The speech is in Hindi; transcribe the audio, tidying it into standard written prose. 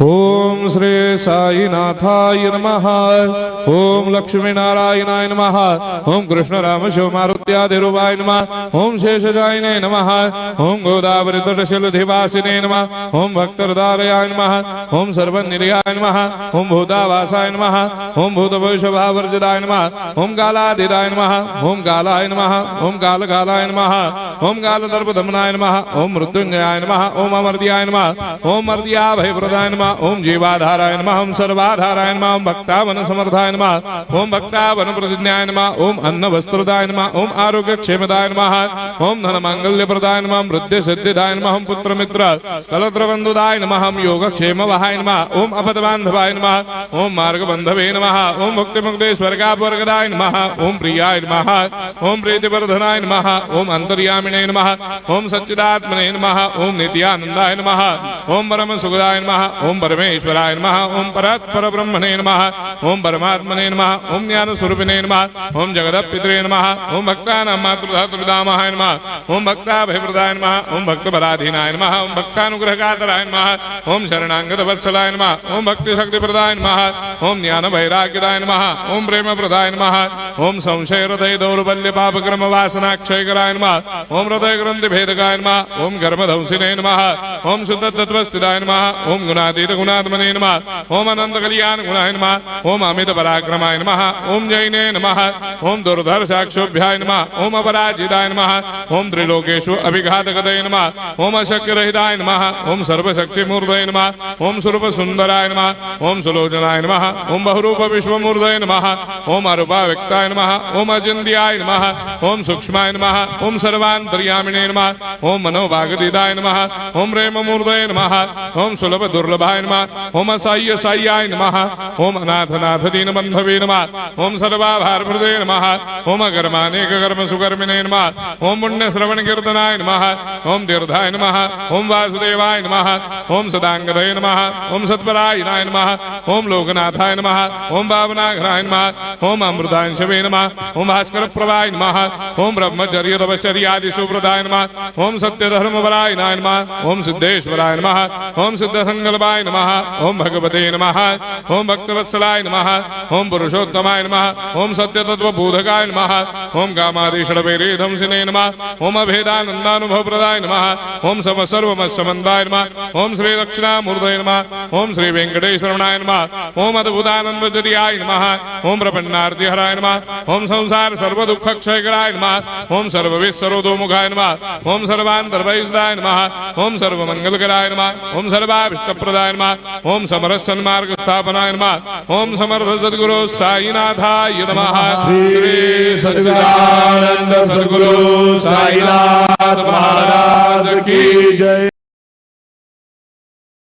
ओम श्री साईनाथाय नमः। ओम लक्ष्मी नारायणाय नमः। ओम कृष्ण राम शिव मारुत्यादिरूपाय नमः। ओम शेषशायिने नमः। ओम गोदावरी तटशिलधिवासिने नमः। ओम भक्तहृदयाय नमः। ओम सर्वनिर्याय नमः। ओम भूतावासाय नमः। ओम भूतभविष्यभावर्जिताय नमः। ओम कालाधीराय नमः। ओम कालाय नमः। ओम कालकालाय नमः। ओम कालदर्पदमनाय नमः। ओम मृत्युंजयाय नमः। ओम अमर्त्याय नमः। ओम मर्त्याभयप्रदाय नमः। ओम जीवाधाराय नमः। ओम सर्वाधाराय नमः। ओम भक्तावन समर्थाय नमः। ओम भक्तावन प्रतिज्ञाय नमः। ओम अन्न वस्त्रदाय नमः। ओम आरोग्य क्षेमदाय नमः। ओम धन मांगल्य प्रदाय नमः। ओम वृद्धि सिद्धिदाय नमः। ओम पुत्र मित्र कलत्र बंधुदाय नमः। ओम योग क्षेम वहाय नमः। ओम अपद बांधवाय नमः। ओम मार्ग बंधवे नमः। ओम मुक्ति मुक्ति स्वर्गापवर्गदाय नमः। ओम प्रियाय नमः। ओम प्रीतिवर्धनाय नमः। ओम अंतर्यामिने नमः। ओम सच्चिदात्मने नमः। ओम नित्यानंदाय नमः। ओम परम सुखदाय नमः। ओम परमेश्वराय नमः। ओम परात्पर ब्रह्मणे नमः। ओम परमात्मने नमः। ओम ज्ञान स्वरूपिणे नमः। ओम जगदपितरे नमः। ओम भक्तानां मातृधातुर्धामाय नमः। ओम भक्ताभयप्रदाय नमः। ओम भक्तपराधीनाय नमः। ओम भक्तानुग्रहकातराय नमः। ओम शरणागत वत्सलाय नमः। ओम भक्ति शक्तिप्रदाय नमः। ओम ज्ञान वैराग्यदाय नमः। ओम प्रेम प्रदाय नमः। ओम संशय हृदय दौर्बल्य पापक्रम वासना क्षयकराय नमः। ओम हृदय ग्रंथि भेदकाय नमः। ओम गर्भधंसिने नमः। ओम शुद्ध तत्वस्थिताय नमः। ओम गुणातीत गुणात्मने नमः। ओम अनंत कल्याण गुणाय नमः। ओम अमित पराक्रमाय नमः। ओम जैने नमः। ओम दुर्धर्षाक्षोभ्याय नमः। ओम अपराजिताय नमः। ओम त्रिलोकेषु अभिघातगतये नमः। ओम अशक्य रहिताय नमः। ओम सर्वशक्तिमूर्तये नमः। ओम स्वरूप सुंदराय नमः। ओम सुलोचनाय नमः। ओम बहुरूप विश्वमूर्तये नमः। ओम अरूपाव्यक्ताय नमः। ओम अचिन्त्याय नमः। ओम सूक्ष्माय नमः। ओम सर्वान्तर्यामिने नमः। ओम मनोभागदिताय नमः। ओम प्रेममूर्तये नमः। ओम सुलभ दुर्लभाय नमः। ओम असाह्य साह्याय नमः। ओम अनाथनाथ दीनबन्धवे नमः। ओम सर्वाभारप्रदे नमः। ओम अकर्मानेक कर्म सुकर्मिणे नमः। ओम पुण्य श्रवण कीर्तनाय नमः। ओम तीर्थाय नमः। ओम वासुदेवाय नमः। ओम सदांगदये नमः। ओम सत्परायणाय नमः। ओम लोकनाथाय नमः। ओम भावनाघराय नमः। ओम अमृतांशवे नमः। ओम भास्कर प्रभाय नमः। ओम ब्रह्मचर्य तपश्चर्यादि सुप्रदाय नमः। ओम सत्यधर्मपरायणाय नमः। ओम सिद्धेश्वराय नमः। ओम सिद्ध संकल्पाय नमः। ओम भगवते नमः। ओम भक्तवत्सलाय नमः। ओम पुरुषोत्तमाय नमः। ओम सत्य तत्व बोधकाय नमः। ओम कामादिषडवेरे धंसिने नमः। ओम अभेदानंदानुभव प्रदाय नमः। ओम सर्वमस्समन्दाय नमः। ओम श्री दक्षिणामूर्तये नमः। ओम श्री वेंकटेश्वरनाय नमः। ओम अद्भुतानंदजरियाय नमः। ओम प्रपन्नार्तिहराय नमः। ओम संसार सर्व दुःख क्षयकराय नमः। ओम सर्वविश्वरोधोमुखाय नमः। ओम सर्वान्तर्भयदाय नमः। ओम सर्वमंगलकराय नमः। ओम सर्वाभिष्टप्रदाय नमः। ओम समरस सन्मार्ग स्थापनाय नमः। ओम समर्थ सद्गुरु साईनाथाय नमः। श्री सच्चिदानंद सद्गुरु साईनाथ